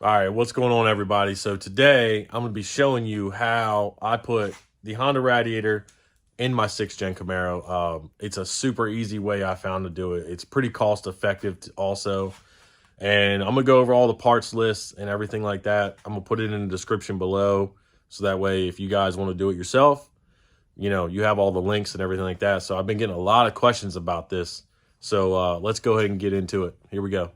All right, what's going on, everybody? So today I'm going to be showing you how I put the Honda Radiator in my 6th gen Camaro. It's a super easy way I found to do it. It's pretty cost effective also. And I'm going to go over all the parts lists and everything like that. I'm going to put it in the description below. So that way, if you guys want to do it yourself, you have all the links and everything like that. So I've been getting a lot of questions about this. So let's go ahead and get into it. Here we go.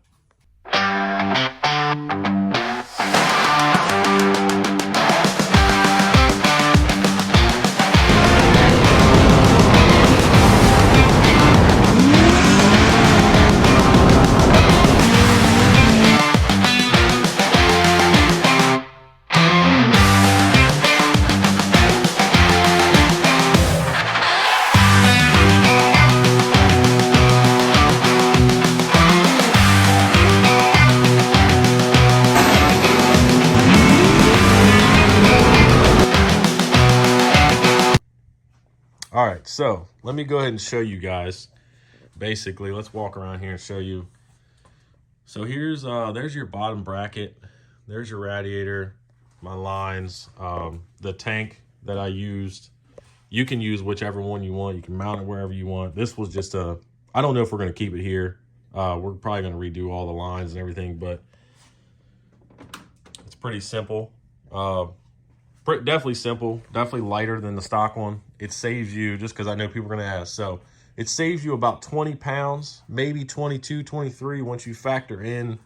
All right, so let me go ahead and show you guys. Basically, let's walk around here and show you. So there's your bottom bracket. There's your radiator, my lines, the tank that I used. You can use whichever one you want. You can mount it wherever you want. This was just I don't know if we're going to keep it here. We're probably going to redo all the lines and everything, but it's pretty simple. Definitely simple, definitely lighter than the stock one. It saves you, just because I know people are going to ask. So it saves you about 20 pounds, maybe 22, 23 once you factor in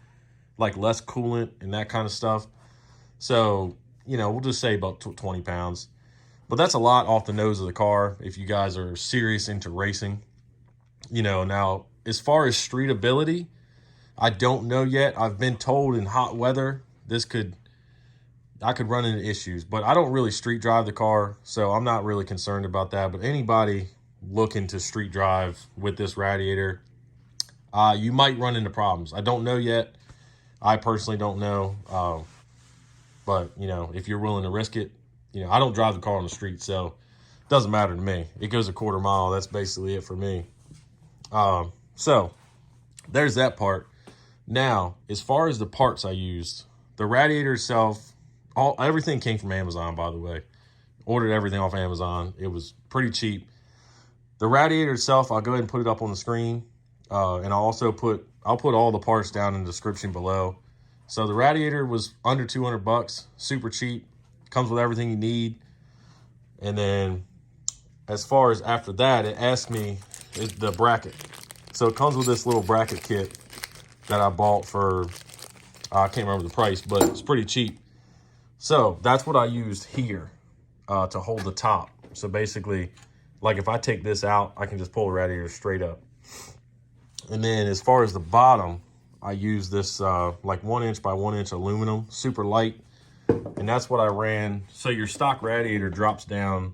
like less coolant and that kind of stuff. So, we'll just say about 20 pounds. But that's a lot off the nose of the car if you guys are serious into racing. Now, as far as street ability, I don't know yet. I've been told in hot weather, I could run into issues, but I don't really street drive the car, so I'm not really concerned about that. But anybody looking to street drive with this Radiator, you might run into problems. I don't know yet. I personally don't know. But, if you're willing to risk it, I don't drive the car on the street, so it doesn't matter to me. It goes a quarter mile. That's basically it for me. So there's that part. Now, as far as the parts I used, the Radiator itself, everything came from Amazon, by the way. Ordered everything off Amazon. It was pretty cheap. The Radiator itself, I'll go ahead and put it up on the screen. And I'll put all the parts down in the description below. So the Radiator was under 200 bucks, super cheap. Comes with everything you need. And then as far as after that, it asked me the bracket. So it comes with this little bracket kit that I bought for, I can't remember the price, but it's pretty cheap. So that's what I used here to hold the top. So basically, like if I take this out, I can just pull the Radiator straight up. And then as far as the bottom, I use this like 1 inch by 1 inch aluminum, super light. And that's what I ran. So your stock Radiator drops down.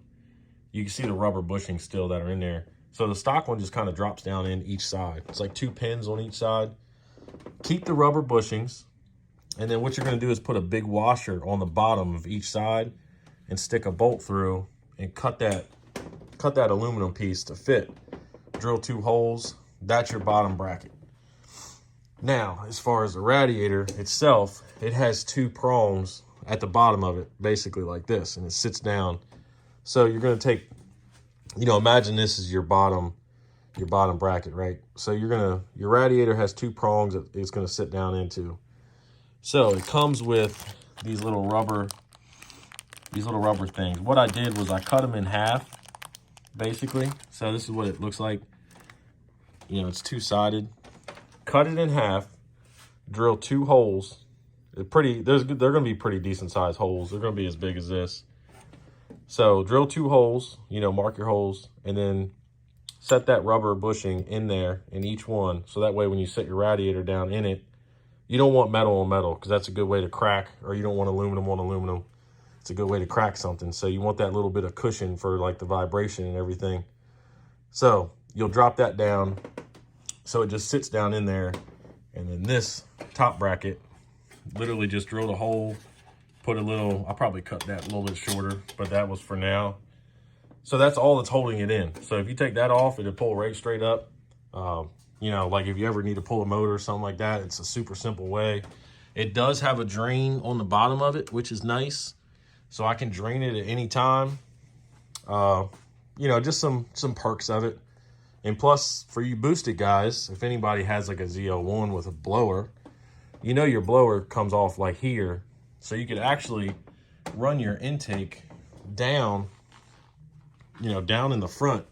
You can see the rubber bushings still that are in there. So the stock one just kind of drops down in each side. It's like 2 pins on each side. Keep the rubber bushings. And then what you're going to do is put a big washer on the bottom of each side and stick a bolt through and cut that aluminum piece to fit. Drill 2 holes. That's your bottom bracket. Now, as far as the Radiator itself, it has 2 prongs at the bottom of it, basically like this, and it sits down. So you're going to take, imagine this is your bottom bracket, right? So your Radiator has 2 prongs that it's going to sit down into. So it comes with these little rubber things. What I did was I cut them in half, basically. So this is what it looks like. It's 2-sided. Cut it in half. Drill 2 holes. They're going to be pretty decent sized holes. They're going to be as big as this. So drill 2 holes. Mark your holes, and then set that rubber bushing in there in each one. So that way, when you set your Radiator down in it, you don't want metal on metal, because that's a good way to crack, or you don't want aluminum on aluminum. It's a good way to crack something. So you want that little bit of cushion for like the vibration and everything. So you'll drop that down. So it just sits down in there. And then this top bracket, literally just drilled a hole, put a little, I'll probably cut that a little bit shorter, but that was for now. So that's all that's holding it in. So if you take that off, it'll pull right straight up. Like if you ever need to pull a motor or something like that, it's a super simple way. It does have a drain on the bottom of it, which is nice. So I can drain it at any time. You know, just some perks of it. And plus, for you boosted guys, if anybody has like a Z01 with a blower, you know your blower comes off like here. So you could actually run your intake down, you know, down in the front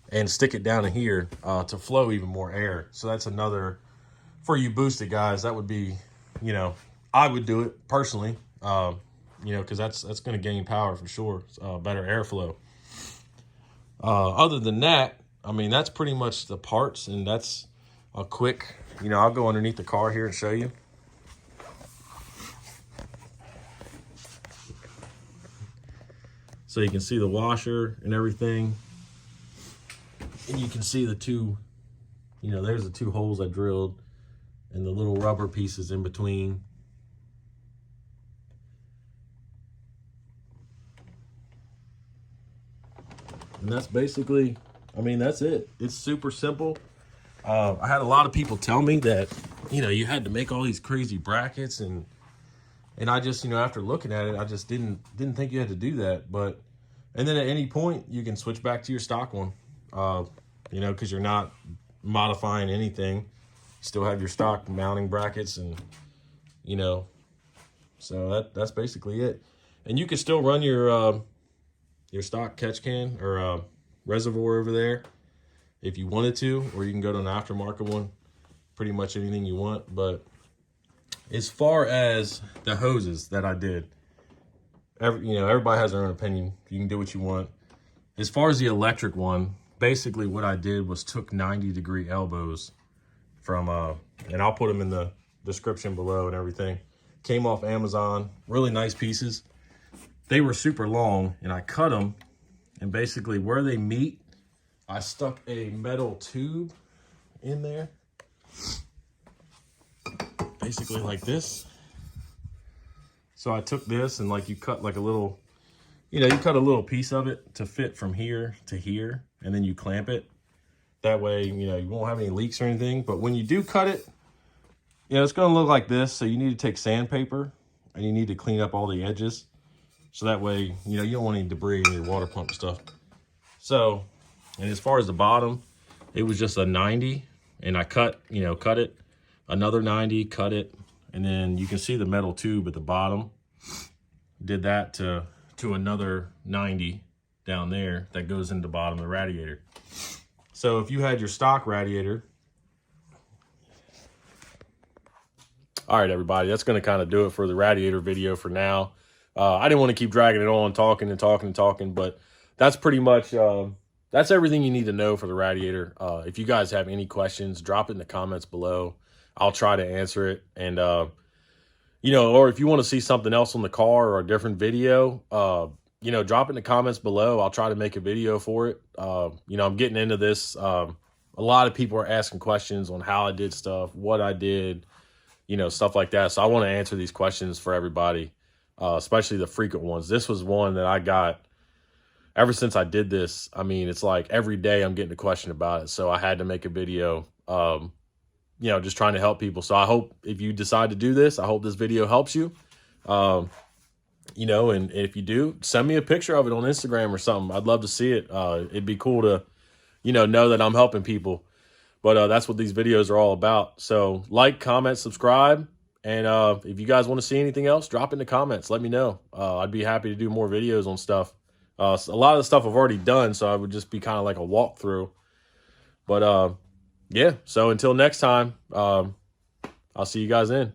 and stick it down in here to flow even more air. So that's another, for you boosted guys, that would be, you know, I would do it personally, you know, because that's going to gain power for sure, better airflow. Other than that, I mean, that's pretty much the parts, and that's a quick, you know, I'll go underneath the car here and show you. So you can see the washer and everything. And you can see the two, you know, there's the two holes I drilled and the little rubber pieces in between. And that's basically, I mean, that's it. It's super simple. I had a lot of people tell me that, you know, you had to make all these crazy brackets, and I just, you know, after looking at it, I just didn't think you had to do that. But, and then at any point you can switch back to your stock one, you know, because you're not modifying anything. You still have your stock mounting brackets, and, you know, so that's basically it. And you can still run your stock catch can or reservoir over there if you wanted to, or you can go to an aftermarket one, pretty much anything you want. But as far as the hoses that I did, you know, everybody has their own opinion. You can do what you want. As far as the electric one, basically what I did was took 90-degree elbows from, and I'll put them in the description below and everything. Came off Amazon, really nice pieces. They were super long, and I cut them, and basically where they meet, I stuck a metal tube in there, basically like this. So I took this, and like you cut like a little, you know, you cut a little piece of it to fit from here to here, and then you clamp it. That way, you know, you won't have any leaks or anything. But when you do cut it, you know, it's gonna look like this. So you need to take sandpaper, and you need to clean up all the edges. So that way, you know, you don't want any debris in your water pump and stuff. So, and as far as the bottom, it was just a 90, and I cut it, another 90, cut it, and then you can see the metal tube at the bottom. Did that to another 90 down there that goes into the bottom of the radiator. So if you had your stock radiator, all right, everybody, that's going to kind of do it for the radiator video for now. I didn't want to keep dragging it on, talking, but that's pretty much, that's everything you need to know for the radiator. If you guys have any questions, drop it in the comments below. I'll try to answer it. And, you know, or if you want to see something else on the car or a different video, you know, drop it in the comments below. I'll try to make a video for it. You know, I'm getting into this. A lot of people are asking questions on how I did stuff, what I did, you know, stuff like that. So I want to answer these questions for everybody. Especially the frequent ones. This was one that I got ever since I did this. I mean, it's like every day I'm getting a question about it. So I had to make a video, you know, just trying to help people. So I hope if you decide to do this, I hope this video helps you. You know, and if you do, send me a picture of it on Instagram or something. I'd love to see it. It'd be cool to, you know that I'm helping people. But that's what these videos are all about. So like, comment, subscribe. And if you guys want to see anything else, drop in the comments. Let me know. I'd be happy to do more videos on stuff. A lot of the stuff I've already done, so I would just be kind of like a walkthrough. But yeah, so until next time, I'll see you guys in.